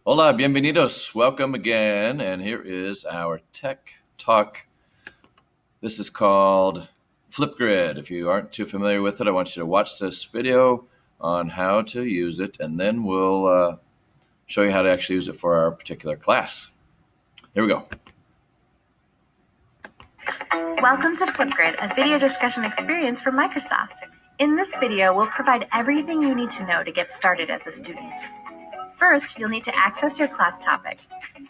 Hola, bienvenidos. Welcome again. And here is our Tech Talk. This is called Flipgrid. If you aren't too familiar with it, I want you to watch this video on how to use it, and then we'll show you how to actually use it for our particular class. Here we go. Welcome to Flipgrid, a video discussion experience from Microsoft. In this video, we'll provide everything you need to know to get started as a student. First, you'll need to access your class topic.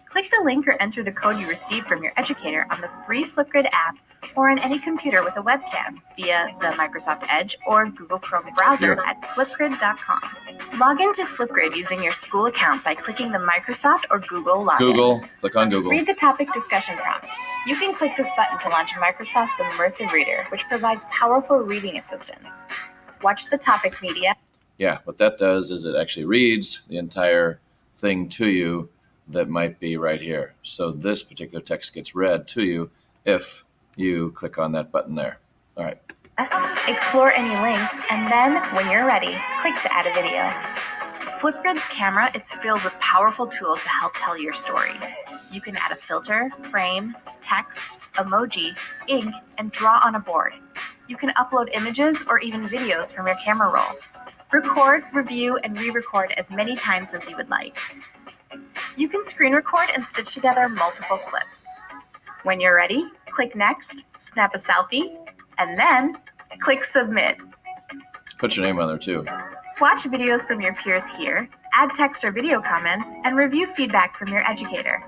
Click the link or enter the code you received from your educator on the free Flipgrid app or on any computer with a webcam via the Microsoft Edge or Google Chrome browser at flipgrid.com. Log into Flipgrid using your school account by clicking the Microsoft or Google login. Click on Google. Read the topic discussion prompt. You can click this button to launch Microsoft's Immersive Reader, which provides powerful reading assistance. Watch the topic media. Yeah, what that does is it actually reads the entire thing to you that might be right here. So this particular text gets read to you if you click on that button there. All right. Explore any links, and then, when you're ready, click to add a video. Flipgrid's camera is filled with powerful tools to help tell your story. You can add a filter, frame, text, emoji, ink, and draw on a board. You can upload images or even videos from your camera roll. Record, review, and re-record as many times as you would like. You can screen record and stitch together multiple clips. When you're ready, click Next, snap a selfie, and then click Submit. Put your name on there too. Watch videos from your peers here, add text or video comments, and review feedback from your educator.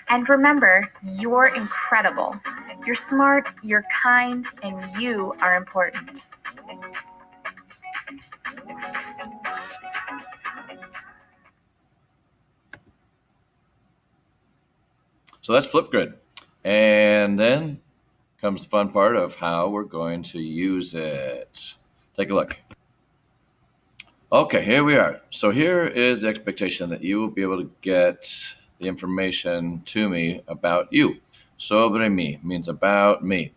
And remember, you're incredible. You're smart, you're kind, and you are important. So that's Flipgrid. And then comes the fun part of how we're going to use it. Take a look. Okay, here we are. So here is the expectation that you will be able to get the information to me about you. Sobre mí means about me.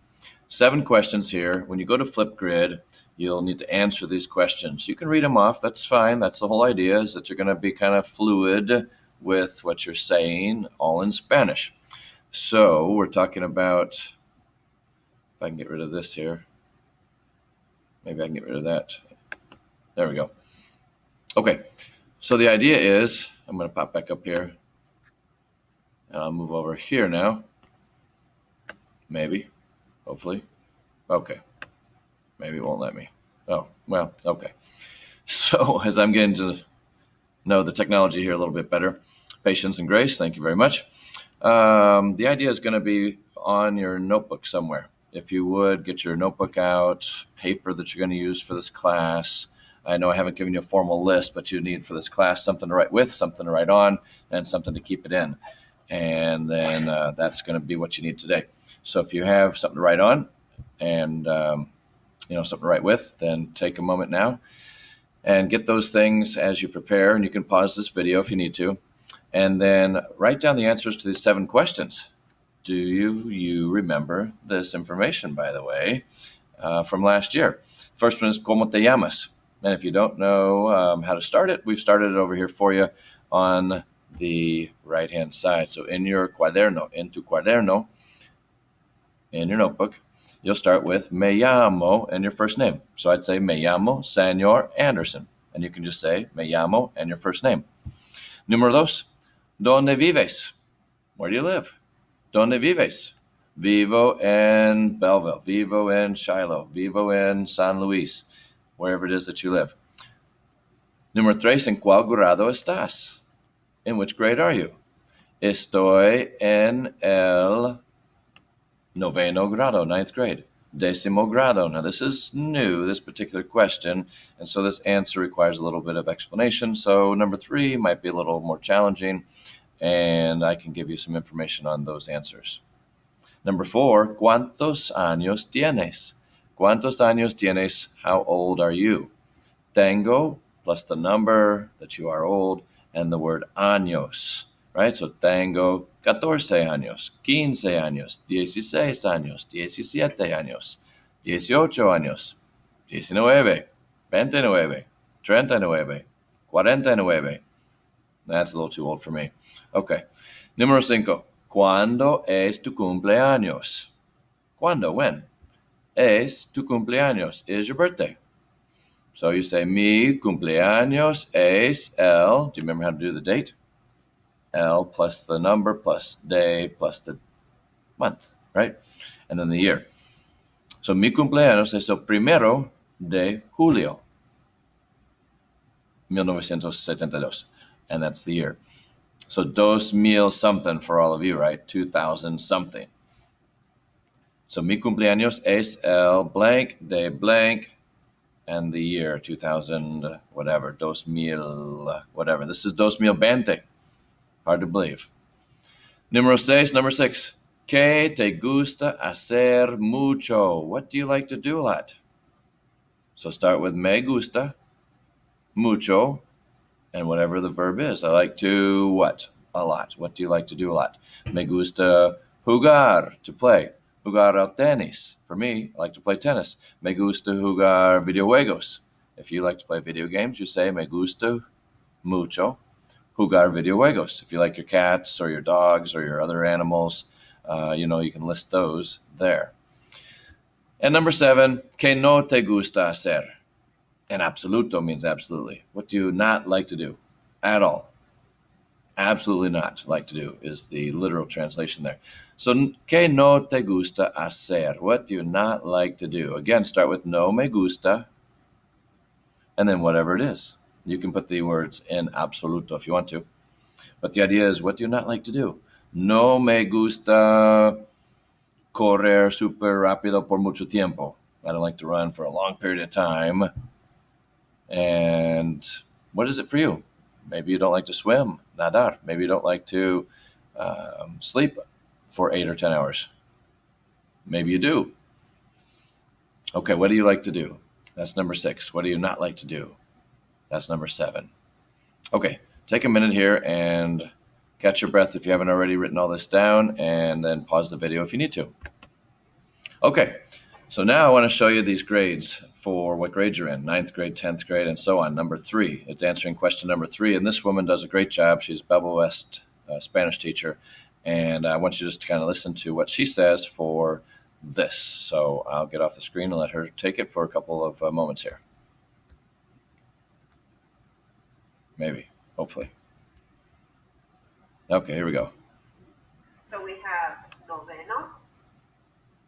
7 questions here. When you go to Flipgrid, you'll need to answer these questions. You can read them off. That's fine. That's the whole idea, is that you're going to be kind of fluid with what you're saying, all in Spanish. So we're talking about, if I can get rid of this here, maybe I can get rid of that. There we go. Okay, so the idea is, I'm going to pop back up here, and I'll move over here now. Maybe, hopefully. Okay, maybe it won't let me. Oh, well, okay. So as I'm getting to know the technology here a little bit better, patience and grace, thank you very much. The idea is going to be on your notebook somewhere. If you would, get your notebook out, paper that you're going to use for this class. I know I haven't given you a formal list, but you need for this class something to write with, something to write on, and something to keep it in. And then that's going to be what you need today. So if you have something to write on and something to write with, then take a moment now and get those things as you prepare. And you can pause this video if you need to. And then write down the answers to these 7 questions. Do you remember this information, by the way, from last year? First one is, ¿Cómo te llamas? And if you don't know how to start it, we've started it over here for you on the right-hand side. So in your cuaderno, in tu cuaderno, in your notebook, you'll start with me llamo and your first name. So I'd say me llamo Señor Anderson. And you can just say me llamo and your first name. Número 2, ¿Dónde vives? Where do you live? ¿Dónde vives? Vivo en Belleville, vivo en Shiloh, vivo en San Luis, wherever it is that you live. Número 3, ¿En cuál grado estás? In which grade are you? Estoy en el noveno grado, 9th grade. Décimo grado. Now this is new, this particular question, and so this answer requires a little bit of explanation. So number 3 might be a little more challenging, and I can give you some information on those answers. Number 4, ¿Cuántos años tienes? ¿Cuántos años tienes? How old are you? Tengo plus the number that you are old and the word años, right? So tengo 14 años, 15 años, 16 años, 17 años, 18 años, 19, 29, 39, 49, That's a little too old for me. Okay. Número 5. ¿Cuándo es tu cumpleaños? ¿Cuándo? When? Es tu cumpleaños. Is your birthday. So you say, mi cumpleaños es el, do you remember how to do the date? El plus the number plus day plus the month, right? And then the year. So mi cumpleaños es el 1 de julio, 1972. And that's the year. So 2000 something for all of you, right? 2000 something. So mi cumpleaños es el blank de blank and the year 2000 whatever, 2000 whatever. This is 2020. Hard to believe. Number 6. ¿Qué te gusta hacer mucho? What do you like to do a lot? So start with me gusta, mucho, and whatever the verb is. I like to what? A lot. What do you like to do a lot? Me gusta jugar, to play. Jugar al tenis. For me, I like to play tennis. Me gusta jugar videojuegos. If you like to play video games, you say me gusta mucho jugar videojuegos. If you like your cats or your dogs or your other animals, you can list those there. And number 7, que no te gusta hacer. And absoluto means absolutely. What do you not like to do at all? Absolutely not like to do is the literal translation there. So, que no te gusta hacer. What do you not like to do? Again, start with no me gusta, and then whatever it is. You can put the words in absoluto if you want to. But the idea is, what do you not like to do? No me gusta correr super rápido por mucho tiempo. I don't like to run for a long period of time. And what is it for you? Maybe you don't like to swim, nadar. Maybe you don't like to sleep for 8 or 10 hours. Maybe you do. Okay, what do you like to do? That's number 6. What do you not like to do? That's number 7. Okay, take a minute here and catch your breath if you haven't already written all this down, and then pause the video if you need to. Okay, so now I want to show you these grades for what grade you're in, 9th grade, 10th grade, and so on. Number 3, it's answering question number 3, and this woman does a great job. She's Bevel West Spanish teacher, and I want you just to kind of listen to what she says for this. So I'll get off the screen and let her take it for a couple of moments here. Maybe, hopefully. Okay, here we go. So we have noveno,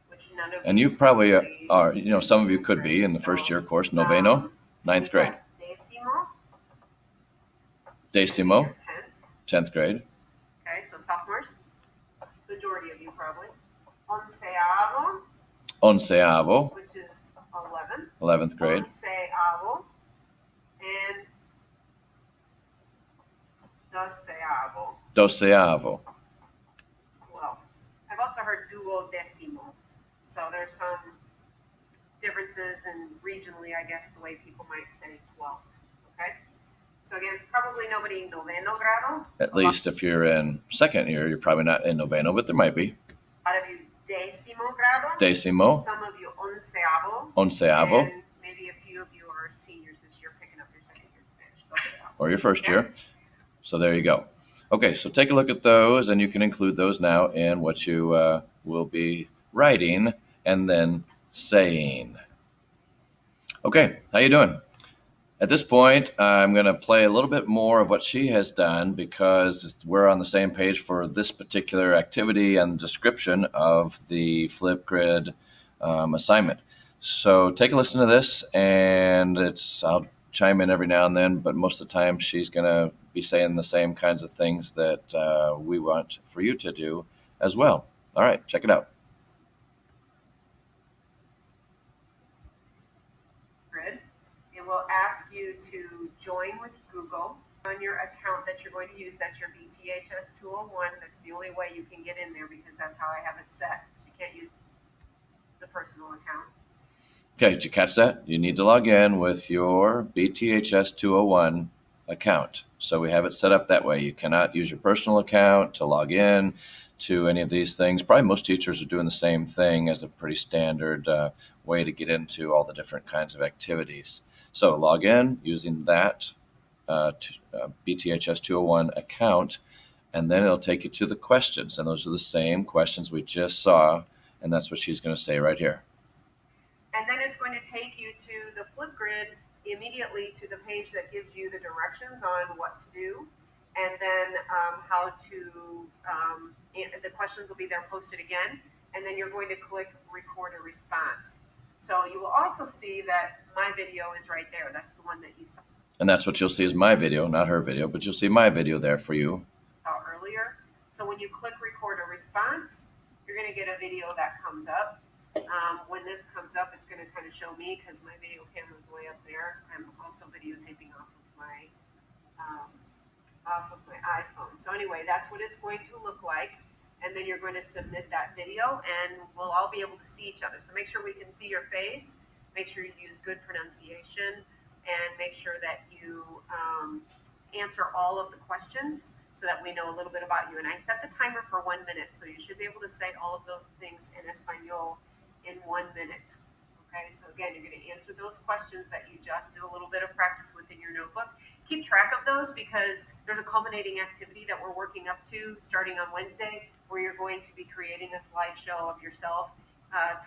which none of And you probably are, some of you could be in the first year course, noveno, 9th grade. Decimo. Decimo, 10th. 10th grade. Okay, so sophomores. Majority of you probably. Onceavo, Onceavo, which is 11th. 11th grade. Onceavo. And doceavo. Doceavo. 12th. I've also heard duodecimo. So there's some differences in regionally, I guess, the way people might say 12th. Okay? So again, probably nobody noveno grado. At least if you're in second year, you're probably not in noveno, but there might be. A lot of you decimo grado. Decimo, Some of you onceavo. onceavo, And maybe a few of you are seniors this year picking up your second year in Spanish. Doceavo. or your first year. So there you go. Okay, so take a look at those, and you can include those now in what you will be writing and then saying. Okay, how you doing? At this point, I'm going to play a little bit more of what she has done because we're on the same page for this particular activity and description of the Flipgrid assignment. So take a listen to this, and I'll chime in every now and then, but most of the time she's going to be saying the same kinds of things that we want for you to do as well. All right, check it out. It will ask you to join with Google on your account that you're going to use. That's your BTHS 201. That's the only way you can get in there because that's how I have it set. So you can't use the personal account. Okay, did you catch that? You need to log in with your BTHS 201 account. So we have it set up that way. You cannot use your personal account to log in to any of these things. Probably most teachers are doing the same thing as a pretty standard way to get into all the different kinds of activities. So log in using that BTHS 201 account, and then it'll take you to the questions. And those are the same questions we just saw. And that's what she's going to say right here. And then it's going to take you to the Flipgrid immediately to the page that gives you the directions on what to do. And then how to, the questions will be there posted again. And then you're going to click record a response. So you will also see that my video is right there. That's the one that you saw. And that's what you'll see is my video, not her video, but you'll see my video there for you. Earlier. So when you click record a response, you're going to get a video that comes up. When this comes up, it's going to kind of show me because my video camera is way up there. I'm also videotaping off of my iPhone. So anyway, that's what it's going to look like. And then you're going to submit that video and we'll all be able to see each other. So make sure we can see your face, make sure you use good pronunciation, and make sure that you answer all of the questions so that we know a little bit about you. And I set the timer for 1 minute, so you should be able to say all of those things in Espanol in 1 minute. Okay, so again, you're going to answer those questions that you just did a little bit of practice with in your notebook. Keep track of those because there's a culminating activity that we're working up to starting on Wednesday where you're going to be creating a slideshow of yourself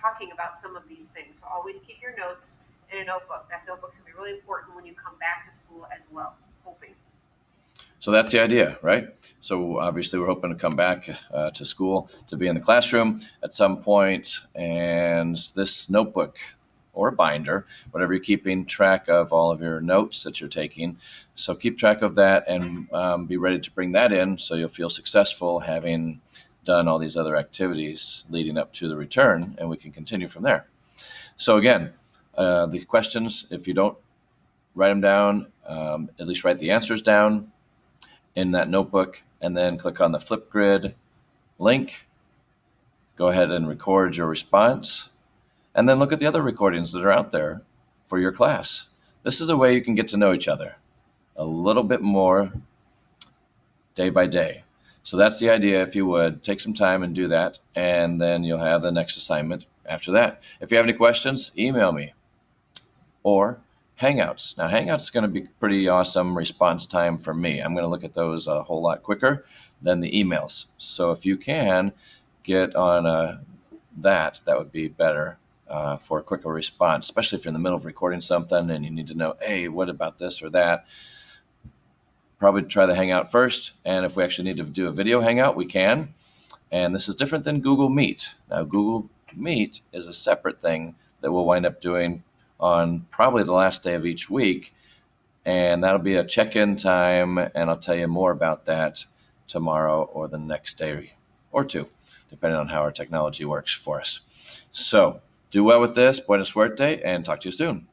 talking about some of these things. So always keep your notes in a notebook. That notebook's going to be really important when you come back to school as well, hoping. So that's the idea, right? So obviously we're hoping to come back to school, to be in the classroom at some point, and this notebook or binder, whatever you're keeping track of all of your notes that you're taking. So keep track of that and be ready to bring that in so you'll feel successful having done all these other activities leading up to the return, and we can continue from there. So again, the questions, if you don't write them down, at least write the answers down in that notebook, and then click on the Flipgrid link. Go ahead and record your response, and then look at the other recordings that are out there for your class. This is a way you can get to know each other a little bit more day by day. So that's the idea. If you would, take some time and do that, and then you'll have the next assignment after that. If you have any questions, email me or Hangouts. Now, Hangouts is going to be pretty awesome response time for me. I'm going to look at those a whole lot quicker than the emails. So if you can get on that would be better for a quicker response, especially if you're in the middle of recording something and you need to know, hey, what about this or that? Probably try the Hangout first. And if we actually need to do a video Hangout, we can. And this is different than Google Meet. Now, Google Meet is a separate thing that we'll wind up doing on probably the last day of each week. And that'll be a check-in time. And I'll tell you more about that tomorrow or the next day or two, depending on how our technology works for us. So do well with this. Buena suerte, and talk to you soon.